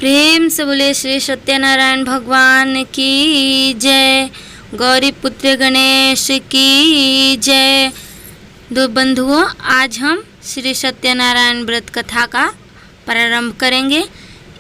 प्रेम से बोले श्री सत्यनारायण भगवान की जय। गौरी पुत्र गणेश की जय। दो बंधुओं, आज हम श्री सत्यनारायण व्रत कथा का प्रारंभ करेंगे।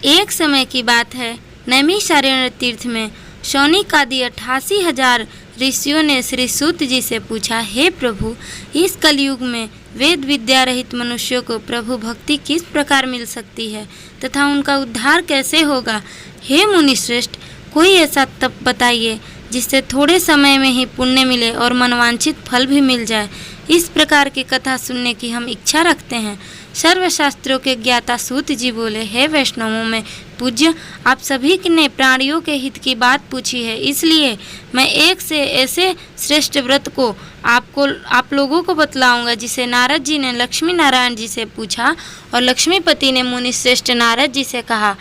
एक समय की बात है, नैमिषारण्य तीर्थ में शौनिक आदि 88,000 ऋषियों ने श्री सूत जी से पूछा, हे प्रभु, इस कलयुग में वेद विद्या रहित मनुष्यों को प्रभु भक्ति किस प्रकार मिल सकती है तथा उनका उद्धार कैसे होगा। हे मुनिश्रेष्ठ, कोई ऐसा तप बताइए जिससे थोड़े समय में ही पुण्य मिले और मनवांछित फल भी मिल जाए। इस प्रकार की कथा सुनने की हम इच्छा रखते हैं। सर्वशास्त्रों के ज्ञाता सूत जी बोले, हे वैष्णवों में पूज्य, आप सभी ने प्राणियों के हित की बात पूछी है, इसलिए मैं एक से ऐसे श्रेष्ठ व्रत को आप लोगों को बतलाऊंगा जिसे नारद जी ने लक्ष्मी नारायण जी से पूछा और लक्ष्मीपति ने मुनि श्रेष्ठ नारद जी से कहा।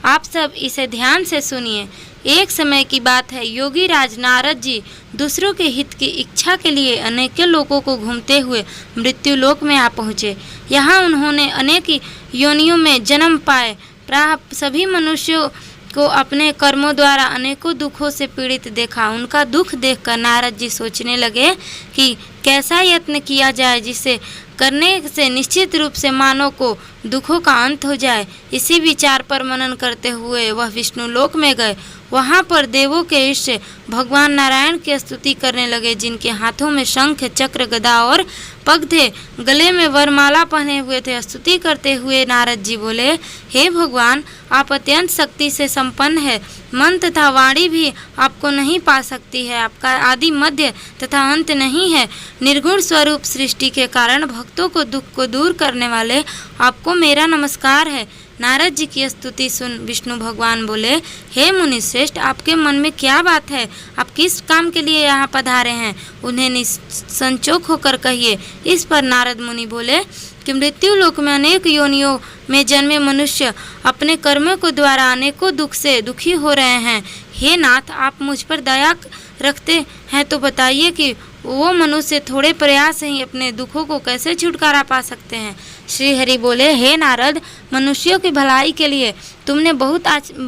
आप सब इसे ध्यान से सुनिए। एक समय की बात है, योगी राज नारद जी दूसरों के हित की इच्छा के लिए अनेकों लोगों को घूमते हुए मृत्यु लोक में आ पहुँचे। यहाँ उन्होंने अनेक योनियों में जन्म पाए। प्राय सभी मनुष्यों को अपने कर्मों द्वारा अनेकों दुखों से पीड़ित देखा। उनका दुख देखकर नारद जी सोचने लगे कि कैसा यत्न किया जाए जिसे करने से निश्चित रूप से मानव को दुखों का अंत हो जाए। इसी विचार पर मनन करते हुए वह विष्णु लोक में गए। वहाँ पर देवों के ईष्ट भगवान नारायण की स्तुति करने लगे, जिनके हाथों में शंख चक्र गदा और पग थे, गले में वरमाला पहने हुए थे। स्तुति करते हुए नारद जी बोले, हे भगवान, आप अत्यंत शक्ति से संपन्न है। मन तथा वाणी भी आपको नहीं पा सकती है। आपका आदि मध्य तथा अंत नहीं है। निर्गुण स्वरूप सृष्टि के कारण भक्तों को दुख को दूर करने वाले आपको मेरा नमस्कार है। नारद जी की स्तुति सुन विष्णु भगवान बोले, हे मुनिश्रेष्ठ, आपके मन में क्या बात है? आप किस काम के लिए यहाँ पधारे हैं? उन्हें निसंचोक होकर कहिए। इस पर नारद मुनि बोले कि मृत्यु लोक में अनेक योनियों में जन्मे मनुष्य अपने कर्मों के द्वारा अनेकों दुख से दुखी हो रहे हैं। हे नाथ, आप मुझ पर दया रखते हैं तो बताइए कि वो मनुष्य थोड़े प्रयास से ही अपने दुखों को कैसे छुटकारा पा सकते हैं। श्री हरि बोले, हे नारद, मनुष्यों की भलाई के लिए तुमने बहुत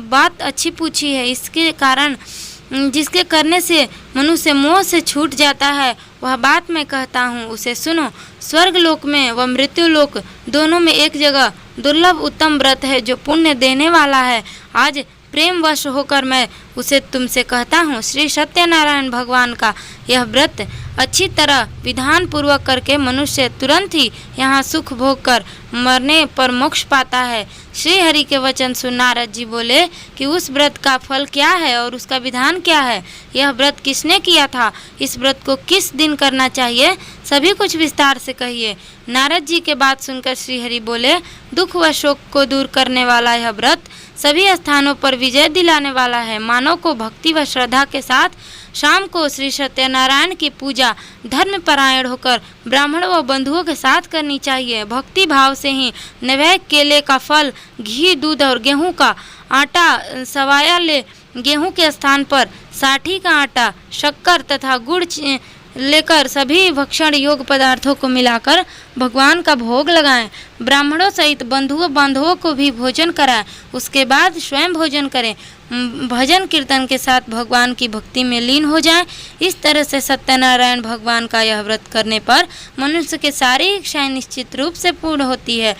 बात अच्छी पूछी है। इसके कारण जिसके करने से मनुष्य मोह से छूट जाता है, वह बात मैं कहता हूँ, उसे सुनो। स्वर्ग लोक में व मृत्यु लोक दोनों में एक जगह दुर्लभ उत्तम व्रत है जो पुण्य देने वाला है। आज प्रेमवश होकर मैं उसे तुमसे कहता हूँ। श्री सत्यनारायण भगवान का यह व्रत अच्छी तरह विधान पूर्वक करके मनुष्य तुरंत ही यहाँ सुख भोग कर मरने पर मोक्ष पाता है। श्री हरि के वचन सुन नारद जी बोले कि उस व्रत का फल क्या है और उसका विधान क्या है? यह व्रत किसने किया था? इस व्रत को किस दिन करना चाहिए? सभी कुछ विस्तार से कहिए। नारद जी के बात सुनकर श्री हरि बोले, दुख व शोक को दूर करने वाला यह व्रत सभी स्थानों पर विजय दिलाने वाला है। मानव को भक्ति व श्रद्धा के साथ शाम को श्री सत्यनारायण की पूजा धर्म परायण होकर ब्राह्मण व बंधुओं के साथ करनी चाहिए। भक्ति भाव से ही नैवेद्य केले का फल, घी, दूध और गेहूं का आटा सवाया ले गेहूं के स्थान पर साठी का आटा, शक्कर तथा गुड़ लेकर सभी भक्षण योग्य पदार्थों को मिलाकर भगवान का भोग लगाएं। ब्राह्मणों सहित बांधवों को भी भोजन कराएं। उसके बाद स्वयं भोजन करें। भजन कीर्तन के साथ भगवान की भक्ति में लीन हो जाएं। इस तरह से सत्यनारायण भगवान का यह व्रत करने पर मनुष्य के सारी इच्छाएं निश्चित रूप से पूर्ण होती है।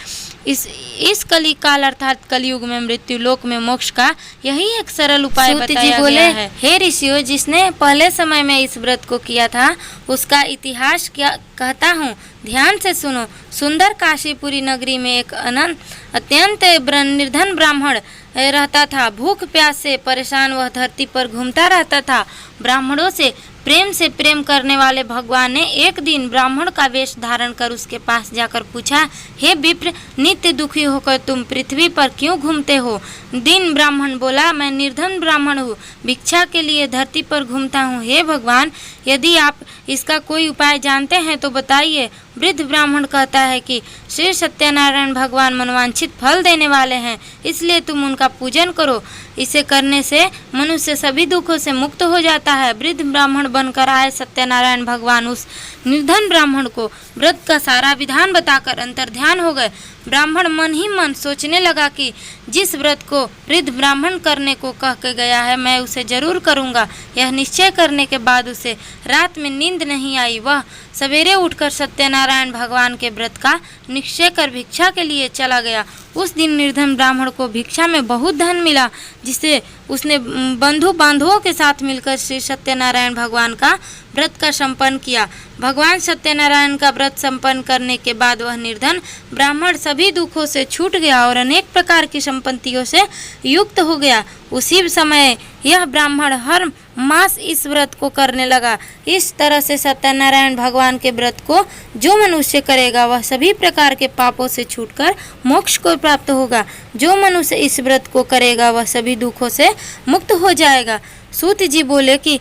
इस कली काल अर्थात कलयुग में मृत्यु लोक में मोक्ष का यही एक सरल उपाय बताया गया है। हे ऋषियों, जिसने पहले समय में इस व्रत को किया था उसका इतिहास क्या कहता हूँ, ध्यान से सुनो। सुंदर काशीपुरी नगरी में एक अत्यंत निर्धन ब्राह्मण रहता था। भूख प्यास से परेशान वह धरती पर घूमता रहता था। ब्राह्मणों से प्रेम करने वाले भगवान ने एक दिन ब्राह्मण का वेश धारण कर उसके पास जाकर पूछा, हे विप्र, नित्य दुखी होकर तुम पृथ्वी पर क्यों घूमते हो? दिन ब्राह्मण बोला, मैं निर्धन ब्राह्मण हूँ, भिक्षा के लिए धरती पर घूमता हूँ। हे भगवान, यदि आप इसका कोई उपाय जानते हैं तो बताइए। वृद्ध ब्राह्मण कहता है कि श्री सत्यनारायण भगवान मनवांछित फल देने वाले हैं, इसलिए तुम उनका पूजन करो। इसे करने से मनुष्य सभी दुखों से मुक्त हो जाता है। वृद्ध ब्राह्मण बनकर आए सत्यनारायण भगवान उस निर्धन ब्राह्मण को व्रत का सारा विधान बताकर अंतर्ध्यान हो गए। ब्राह्मण मन ही मन सोचने लगा कि जिस व्रत को वृद्ध ब्राह्मण करने को कह के गया है मैं उसे जरूर करूँगा। यह निश्चय करने के बाद उसे रात में नींद नहीं आई। वह सवेरे उठकर सत्यनारायण भगवान के व्रत का निश्चय कर भिक्षा के लिए चला गया। उस दिन निर्धन ब्राह्मण को भिक्षा में बहुत धन मिला, जिसे उसने बंधु बांधवों के साथ मिलकर श्री सत्यनारायण भगवान का व्रत का संपन्न किया। भगवान सत्यनारायण का व्रत संपन्न करने के बाद वह निर्धन ब्राह्मण सभी दुखों से छूट गया और अनेक प्रकार की संपत्तियों से युक्त हो गया। उसी समय यह ब्राह्मण हर मास इस व्रत को करने लगा। इस तरह से सत्यनारायण भगवान के व्रत को जो मनुष्य करेगा वह सभी प्रकार के पापों से छूटकर मोक्ष को प्राप्त होगा। जो मनुष्य इस व्रत को करेगा वह सभी दुखों से मुक्त हो जाएगा। सूत जी बोले कि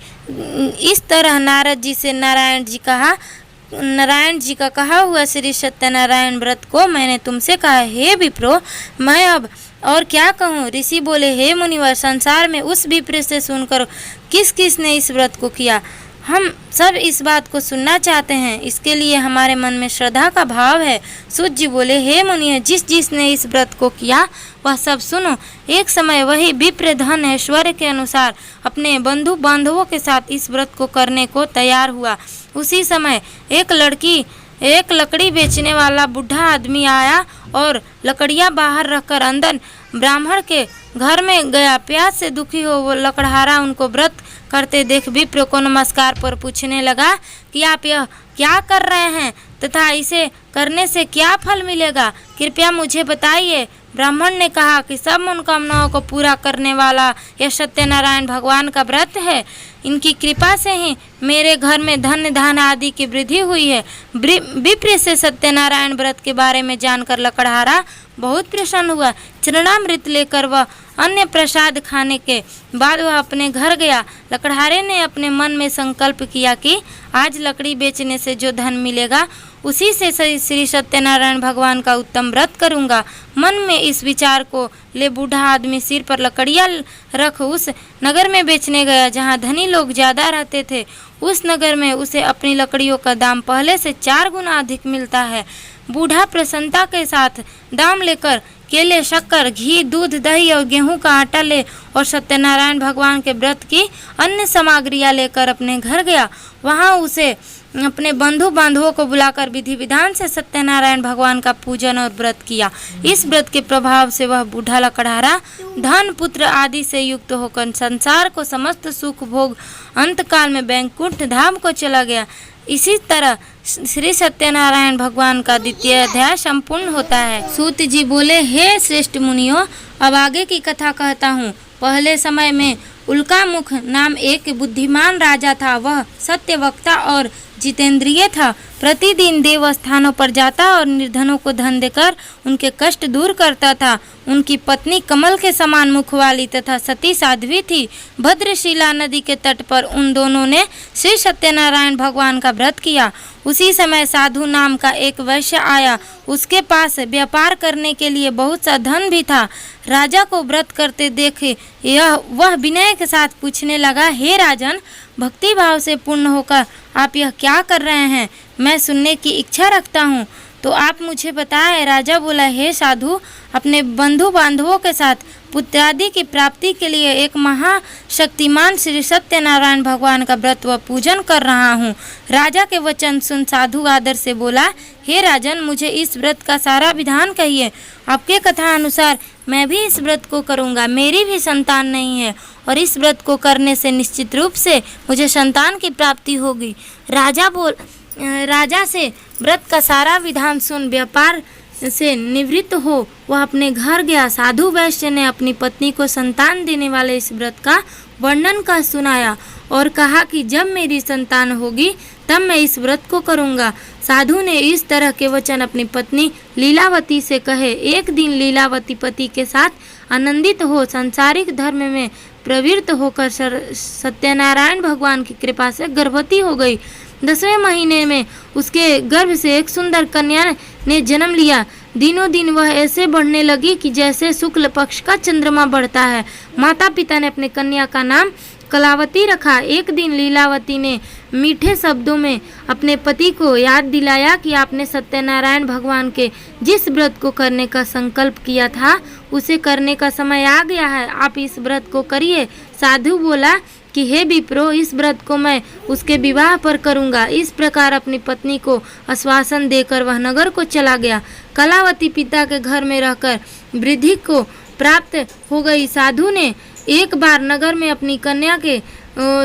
इस तरह नारद जी से नारायण जी का कहा हुआ श्री सत्यनारायण व्रत को मैंने तुमसे कहा। हे विप्रो, मैं अब और क्या कहूँ। ऋषि बोले, हे मुनिवर, संसार में उस विप्र से सुनकर किस किस ने इस व्रत को किया, हम सब इस बात को सुनना चाहते हैं। इसके लिए हमारे मन में श्रद्धा का भाव है। सूत जी बोले, हे मुनि, जिसने इस व्रत को किया वह सब सुनो। एक समय वही विप्र धन ऐश्वर्य के अनुसार अपने बंधु बांधवों के साथ इस व्रत को करने को तैयार हुआ। उसी समय एक लकड़ी बेचने वाला बूढ़ा आदमी आया और लकड़ियां बाहर रखकर अंदर ब्राह्मण के घर में गया। प्यास से दुखी हो वो लकड़हारा उनको व्रत करते देख विप्र को नमस्कार पर पूछने लगा कि आप यह क्या कर रहे हैं तथा इसे करने से क्या फल मिलेगा, कृपया मुझे बताइए। ब्राह्मण ने कहा कि सब मनोकामनाओं को पूरा करने वाला यह सत्यनारायण भगवान का व्रत है। इनकी कृपा से ही मेरे घर में धन धान आदि की वृद्धि हुई है। विप्र से सत्यनारायण व्रत के बारे में जानकर लकड़हारा बहुत प्रसन्न हुआ। चरणामृत लेकर वह अन्य प्रसाद खाने के बाद वह अपने घर गया। लकड़हारे ने अपने मन में संकल्प किया कि आज लकड़ी बेचने से जो धन मिलेगा उसी से श्री सत्यनारायण भगवान का उत्तम व्रत करूंगा। मन में इस विचार को ले बूढ़ा आदमी सिर पर लकड़ियां रख उस नगर में बेचने गया जहां धनी लोग ज्यादा रहते थे। उस नगर में उसे अपनी लकड़ियों का दाम पहले से 4 गुना अधिक मिलता है। बूढ़ा प्रसन्नता के साथ दाम लेकर केले, शक्कर, घी, दूध, दही और गेहूं का आटा ले और सत्यनारायण भगवान के व्रत की अन्य सामग्रियां लेकर अपने घर गया। वहां उसे अपने बंधु बांधवों को बुलाकर विधि विधान से सत्यनारायण भगवान का पूजन और व्रत किया। इस व्रत के प्रभाव से वह बूढ़ा लकड़हारा धन पुत्र आदि से युक्त होकर संसार को समस्त सुख भोग अंतकाल में वैकुंठ धाम को चला गया। इसी तरह श्री सत्यनारायण भगवान का द्वितीय अध्याय संपूर्ण होता है। सूत जी बोले, हे श्रेष्ठ मुनियों, अब आगे की कथा कहता हूँ। पहले समय में उल्कामुख नाम एक बुद्धिमान राजा था। वह सत्यवक्ता और जितेंद्रिय था। प्रतिदिन देव स्थानों पर जाता और निर्धनों को धन देकर उनके कष्ट दूर करता था। उनकी पत्नी कमल के समान मुख वाली तथा सती साध्वी थी। भद्रशिला नदी के तट पर उन दोनों ने श्री सत्यनारायण भगवान का व्रत किया। उसी समय साधु नाम का एक वैश्य आया। उसके पास व्यापार करने के लिए बहुत सा धन भी था। राजा को व्रत करते देख वह विनय के साथ पूछने लगा, हे राजन, भक्ति भाव से पूर्ण होकर आप यह क्या कर रहे हैं? मैं सुनने की इच्छा रखता हूँ, तो आप मुझे बताएं। राजा बोला, हे साधु, अपने बंधु बांधवों के साथ पुत्रादि की प्राप्ति के लिए एक महाशक्तिमान श्री सत्यनारायण भगवान का व्रत व पूजन कर रहा हूँ। राजा के वचन सुन साधु आदर से बोला, हे राजन, मुझे इस व्रत का सारा विधान कहिए। आपके कथा अनुसार मैं भी इस व्रत को करूँगा। मेरी भी संतान नहीं है और इस व्रत को करने से निश्चित रूप से मुझे संतान की प्राप्ति होगी। राजा से व्रत का सारा विधान सुन व्यापार से निवृत्त हो वह अपने घर गया। साधु वैश्य ने अपनी पत्नी को संतान देने वाले इस व्रत का वर्णन कर सुनाया और कहा कि जब मेरी संतान होगी तब मैं इस व्रत को करूँगा। साधु ने इस तरह के वचन अपनी पत्नी लीलावती से कहे। एक दिन लीलावती पति के साथ आनंदित हो सांसारिक धर्म में प्रवृत्त होकर सत्यनारायण भगवान की कृपा से गर्भवती हो गई। 10वें महीने में उसके गर्भ से एक सुंदर कन्या ने जन्म लिया। दिनों दिन वह ऐसे बढ़ने लगी कि जैसे शुक्ल पक्ष का चंद्रमा बढ़ता है। माता पिता ने अपने कन्या का नाम कलावती रखा। एक दिन लीलावती ने मीठे शब्दों में अपने पति को याद दिलाया कि आपने सत्यनारायण भगवान के जिस व्रत को करने का संकल्प किया था उसे करने का समय आ गया है, आप इस व्रत को करिए। साधु बोला कि हे विप्रो, इस व्रत को मैं उसके विवाह पर करूंगा। इस प्रकार अपनी पत्नी को आश्वासन देकर वह नगर को चला गया। कलावती पिता के घर में रहकर वृद्धि को प्राप्त हो गई। साधु ने एक बार नगर में अपनी कन्या के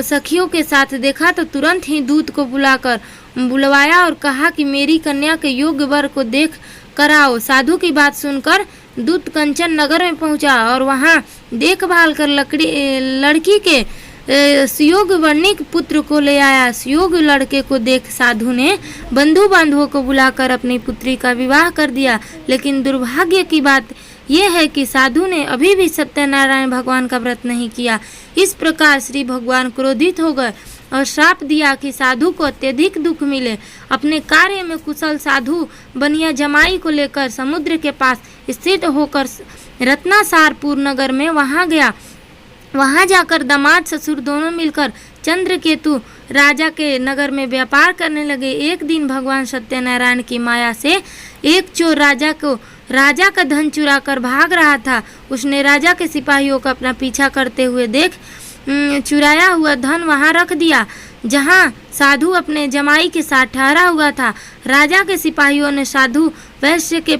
सखियों के साथ देखा तो तुरंत ही दूत को बुलवाया और कहा कि मेरी कन्या के योग्य वर को देख कर आओ। साधु की बात सुनकर दूत कंचन नगर में पहुंचा और वहां देखभाल कर लड़की के सुयोग्य वर्णिक पुत्र को ले आया। सुयोग्य लड़के को देख साधु ने बंधु बांधवों को बुलाकर अपनी पुत्री का विवाह कर दिया। लेकिन दुर्भाग्य की बात यह है कि साधु ने अभी भी सत्यनारायण भगवान का व्रत नहीं किया। इस प्रकार श्री भगवान क्रोधित हो गए और श्राप दिया कि साधु को अत्यधिक दुख मिले। अपने कार्य में कुशल साधु बनिया जमाई को लेकर समुद्र के पास स्थित होकर रत्नासारपुर नगर में वहां गया। वहां जाकर दामाद ससुर दोनों मिलकर चंद्रकेतु राजा के नगर में व्यापार करने लगे। एक दिन भगवान सत्यनारायण की माया से एक चोर राजा का धन चुरा कर भाग रहा था। उसने राजा के सिपाहियों का अपना पीछा करते हुए देख चुराया हुआ धन वहां रख दिया जहां साधु अपने जमाई के साथ ठहरा हुआ था। राजा के सिपाहियों ने साधु वैश्य के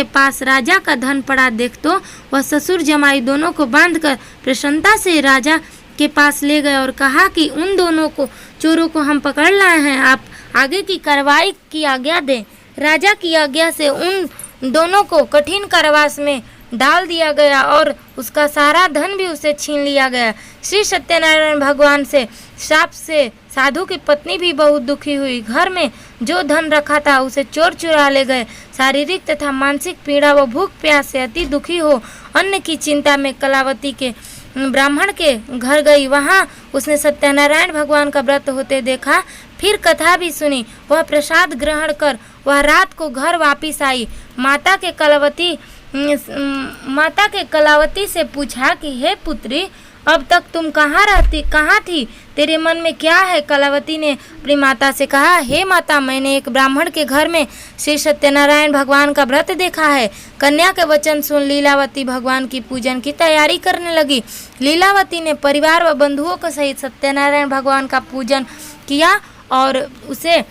पास राजा का धन पड़ा देख तो वह ससुर जमाई दोनों को बांधकर प्रसन्नता से राजा के पास ले गए और कहा कि उन दोनों को चोरों को हम पकड़ लाए हैं, आप आगे की कार्रवाई की आज्ञा दें। राजा की आज्ञा से उन दोनों को कठिन कारावास में डाल दिया गया और उसका सारा धन भी उसे छीन लिया गया। श्री सत्यनारायण भगवान से श्राप से साधु की पत्नी भी बहुत दुखी हुई। घर में जो धन रखा था उसे चोर चुरा ले गए। शारीरिक तथा मानसिक पीड़ा व भूख प्यास से अति दुखी हो अन्न की चिंता में कलावती के ब्राह्मण के घर गई। वहां उसने सत्यनारायण भगवान का व्रत होते देखा। फिर कथा भी सुनी। वह प्रसाद ग्रहण कर वह रात को घर वापिस आई। माता के कलावती से पूछा कि हे पुत्री, अब तक तुम कहाँ थी, तेरे मन में क्या है? कलावती ने अपनी माता से कहा, हे माता, मैंने एक ब्राह्मण के घर में श्री सत्यनारायण भगवान का व्रत देखा है। कन्या के वचन सुन लीलावती भगवान की पूजन की तैयारी करने लगी। लीलावती ने परिवार व बंधुओं के सहित सत्यनारायण भगवान का पूजन किया और उसे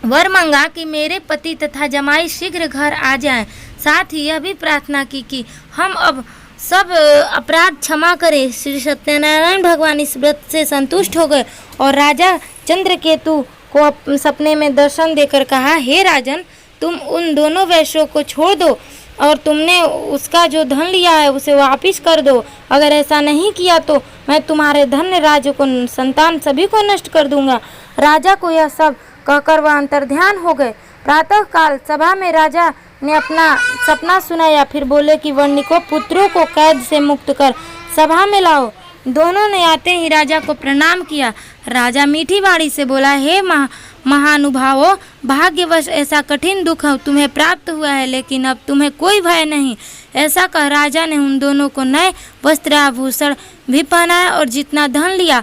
वर मांगा कि मेरे पति तथा जमाई शीघ्र घर आ जाएं। साथ ही यह भी प्रार्थना की कि हम अब सब अपराध क्षमा करें। श्री सत्यनारायण भगवान इस व्रत से संतुष्ट हो गए और राजा चंद्रकेतु को सपने में दर्शन देकर कहा, हे राजन, तुम उन दोनों वैश्यों को छोड़ दो और तुमने उसका जो धन लिया है उसे वापिस कर दो। अगर ऐसा नहीं किया तो मैं तुम्हारे धन्य राज्य को, संतान सभी को नष्ट कर दूंगा। राजा को यह सब कहकर वह अंतर्ध्यान हो गए। प्रातः काल सभा में राजा ने अपना सपना सुनाया। फिर बोले कि वर्णिकों, पुत्रों को कैद से मुक्त कर सभा में लाओ। दोनों ने आते ही राजा को प्रणाम किया। राजा मीठी बाणी से बोला, हे महानुभावों, भाग्यवश ऐसा कठिन दुख तुम्हें प्राप्त हुआ है, लेकिन अब तुम्हें कोई भय नहीं। ऐसा कह राजा ने उन दोनों को नए वस्त्र आभूषण भी पहनाया और जितना धन लिया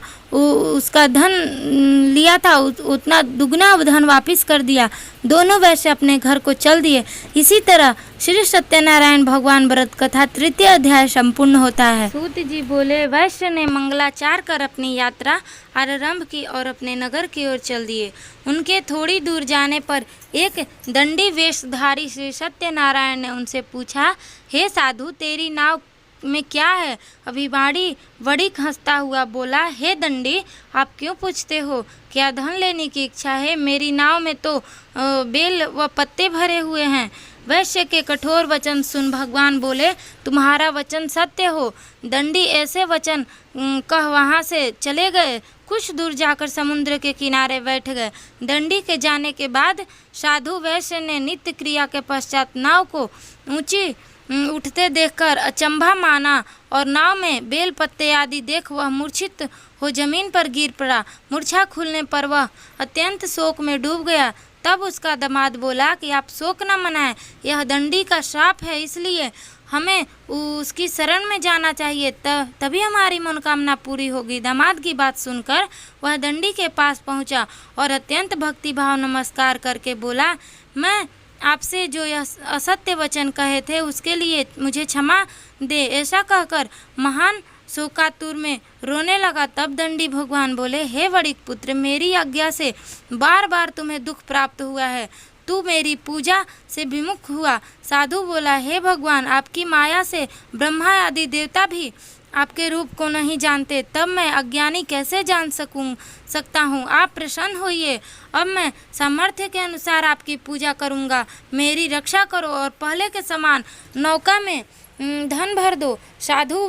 था उतना दुगना धन वापिस कर दिया। दोनों वैश्य अपने घर को चल दिए। इसी तरह श्री सत्यनारायण भगवान व्रत कथा तृतीय अध्याय संपूर्ण होता है। सूत जी बोले, वैश्य ने मंगलाचार कर अपनी यात्रा आरंभ की और अपने नगर की ओर चल दिए। उनके थोड़ी दूर जाने पर एक दंडी वेशधारी श्री सत्यनारायण ने उनसे पूछा, हे साधु, तेरी नाव में क्या है? अभिवाड़ी बड़ी हंसता हुआ बोला, हे दंडी, आप क्यों पूछते हो? क्या धन लेने की इच्छा है? मेरी नाव में तो बेल व पत्ते भरे हुए हैं। वैश्य के कठोर वचन सुन भगवान बोले, तुम्हारा वचन सत्य हो। दंडी ऐसे वचन कह वहाँ से चले गए। कुछ दूर जाकर समुद्र के किनारे बैठ गए। दंडी के जाने के बाद साधु वैश्य ने नित्य क्रिया के पश्चात नाव को ऊंची उठते देखकर अचंभा माना और नाव में बेल पत्ते आदि देख वह मूर्छित हो जमीन पर गिर पड़ा। मूर्छा खुलने पर वह अत्यंत शोक में डूब गया। तब उसका दामाद बोला कि आप शोक न मनाएं, यह दंडी का श्राप है, इसलिए हमें उसकी शरण में जाना चाहिए, तभी हमारी मनोकामना पूरी होगी। दामाद की बात सुनकर वह दंडी के पास पहुंचा और अत्यंत भक्तिभाव नमस्कार करके बोला, मैं आपसे जो यह असत्य वचन कहे थे उसके लिए मुझे क्षमा दे। ऐसा कहकर महान शोकातुर में रोने लगा। तब दंडी भगवान बोले, हे वणिक पुत्र, मेरी आज्ञा से बार बार तुम्हें दुख प्राप्त हुआ है, तू मेरी पूजा से विमुख हुआ। साधु बोला, हे भगवान, आपकी माया से ब्रह्मा आदि देवता भी आपके रूप को नहीं जानते, तब मैं अज्ञानी कैसे जान सकता हूँ। आप प्रसन्न होइए, अब मैं सामर्थ्य के अनुसार आपकी पूजा करूँगा। मेरी रक्षा करो और पहले के समान नौका में धन भर दो। साधु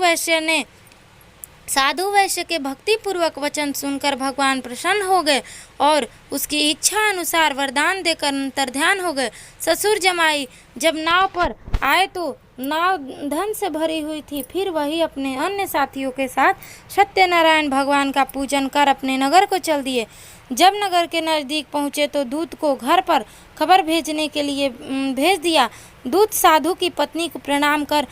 वैश्य के भक्ति पूर्वक वचन सुनकर भगवान प्रसन्न हो गए और उसकी इच्छा अनुसार वरदान देकर अंतर्ध्यान हो गए। ससुर जमाई जब नाव पर आए तो नाव धन से भरी हुई थी। फिर वही अपने अन्य साथियों के साथ सत्यनारायण भगवान का पूजन कर अपने नगर को चल दिए। जब नगर के नज़दीक पहुँचे तो दूत को घर पर खबर भेजने के लिए भेज दिया। दूत साधु की पत्नी को प्रणाम कर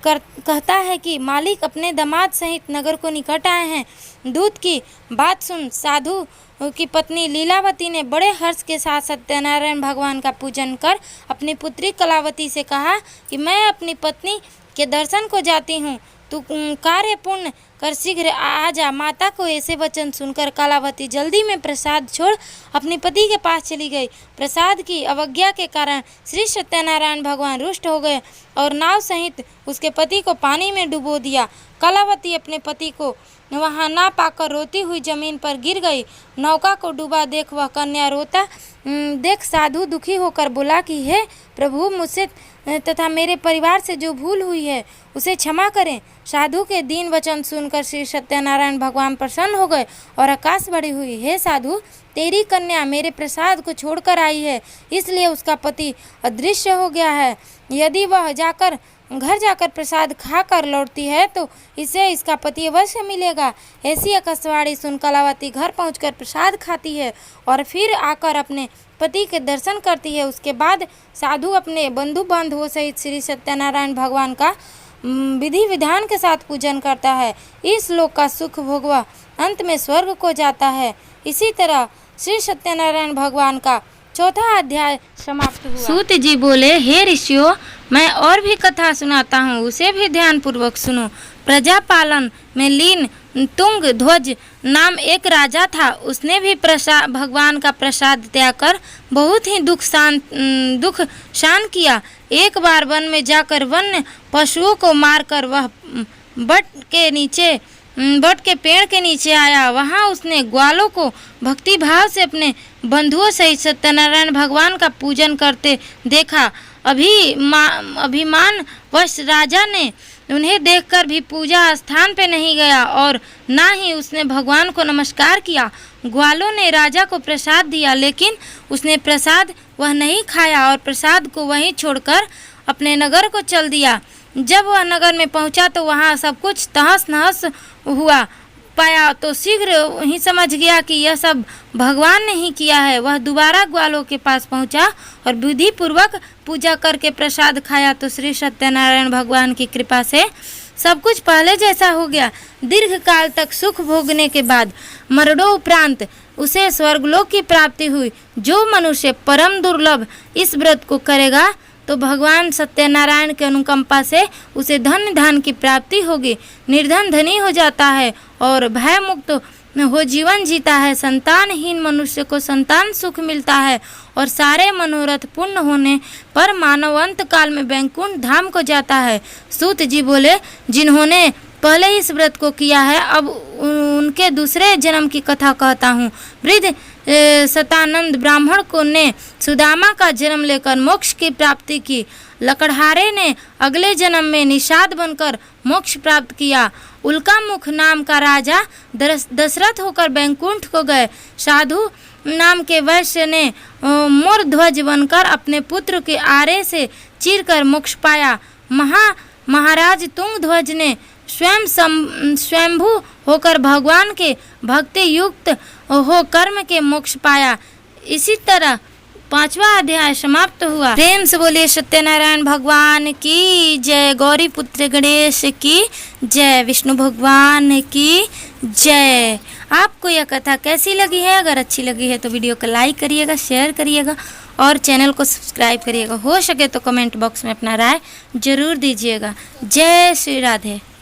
कहता है कि मालिक अपने दामाद सहित नगर को निकट आए हैं। दूत की बात सुन साधु की पत्नी लीलावती ने बड़े हर्ष के साथ सत्यनारायण भगवान का पूजन कर अपनी पुत्री कलावती से कहा कि मैं अपनी पत्नी के दर्शन को जाती हूँ, तू कार्य पूर्ण कर शीघ्र आ जा। माता को ऐसे वचन सुनकर कलावती जल्दी में प्रसाद छोड़ अपने पति के पास चली गई। प्रसाद की अवज्ञा के कारण श्री सत्यनारायण भगवान रुष्ट हो गए और नाव सहित उसके पति को पानी में डुबो दिया। कलावती अपने पति को वहां ना पाकर रोती हुई जमीन पर गिर गई। नौका को डूबा देख वह कन्या रोता देख साधु दुखी होकर बोला कि हे प्रभु, मुझसे तथा मेरे परिवार से जो भूल हुई है उसे क्षमा करें। साधु के दीन वचन सुनकर श्री सत्यनारायण भगवान प्रसन्न हो गए और आकाश बढ़ी हुई, हे साधु, तेरी कन्या मेरे प्रसाद को छोड़कर आई है, इसलिए उसका पति अदृश्य हो गया है। यदि वह घर जाकर प्रसाद खाकर लौटती है तो इसे इसका पति अवश्य मिलेगा। ऐसी आकाशवाणी सुन कलावती घर पहुंचकर प्रसाद खाती है और फिर आकर अपने पति के दर्शन करती है। उसके बाद साधु अपने बंधु बांधवों सहित श्री सत्यनारायण भगवान का विधि विधान के साथ पूजन करता है। इस लोक का सुख भोगवा अंत में स्वर्ग को जाता है। इसी तरह श्री सत्यनारायण भगवान का चौथा अध्याय समाप्त हुआ। सूत जी बोले, हे ऋषियों, मैं और भी कथा सुनाता हूँ, उसे भी ध्यान पूर्वक सुनो। प्रजा पालन में लीन तुंग ध्वज नाम एक राजा था। उसने भी भगवान का प्रसाद त्याग कर बहुत ही दुख शान किया। एक बार वन में जाकर वन्य पशुओं को मारकर वह बट के पेड़ के नीचे आया। वहां उसने ग्वालों को भक्ति भाव से अपने बंधुओं सहित सत्यनारायण भगवान का पूजन करते देखा। अभिमान वश राजा ने उन्हें देखकर भी पूजा स्थान पे नहीं गया और ना ही उसने भगवान को नमस्कार किया। ग्वालों ने राजा को प्रसाद दिया, लेकिन उसने प्रसाद वह नहीं खाया और प्रसाद को वहीं छोड़कर अपने नगर को चल दिया। जब वह नगर में पहुंचा तो वहां सब कुछ तहस नहस हुआ पाया तो शीघ्र ही समझ गया कि यह सब भगवान ने ही किया है। वह दोबारा ग्वालों के पास पहुंचा और विधि पूर्वक पूजा करके प्रसाद खाया तो श्री सत्यनारायण भगवान की कृपा से सब कुछ पहले जैसा हो गया। दीर्घ काल तक सुख भोगने के बाद मरणों उपरांत उसे स्वर्गलोक की प्राप्ति हुई। जो मनुष्य परम दुर्लभ इस व्रत को करेगा तो भगवान सत्यनारायण के अनुकंपा से उसे धन धान की प्राप्ति होगी। निर्धन धनी हो जाता है और भय मुक्त हो जीवन जीता है। संतानहीन मनुष्य को संतान सुख मिलता है और सारे मनोरथ पूर्ण होने पर मानव अंत काल में वैकुंठ धाम को जाता है। सूत जी बोले, जिन्होंने पहले इस व्रत को किया है अब उनके दूसरे जन्म की कथा कहता हूँ। वृद्ध सतानंद ब्राह्मण को ने सुदामा का जन्म लेकर मोक्ष की प्राप्ति की। लकड़हारे ने अगले जन्म में निषाद बनकर मोक्ष प्राप्त किया। उल्कामुख नाम का राजा दशरथ होकर वैकुंठ को गए। साधु नाम के वैश्य ने मोर ध्वज बनकर अपने पुत्र के आरे से चीरकर मोक्ष पाया। महाराज तुंग ध्वज ने स्वयंभू होकर भगवान के भक्ति युक्त हो कर्म के मोक्ष पाया। इसी तरह 5वां अध्याय समाप्त हुआ। प्रेम से बोलिए सत्यनारायण भगवान की जय, गौरी पुत्र गणेश की जय, विष्णु भगवान की जय। आपको यह कथा कैसी लगी है? अगर अच्छी लगी है तो वीडियो को लाइक करिएगा, शेयर करिएगा और चैनल को सब्सक्राइब करिएगा। हो सके तो कमेंट बॉक्स में अपना राय जरूर दीजिएगा। जय श्री राधे।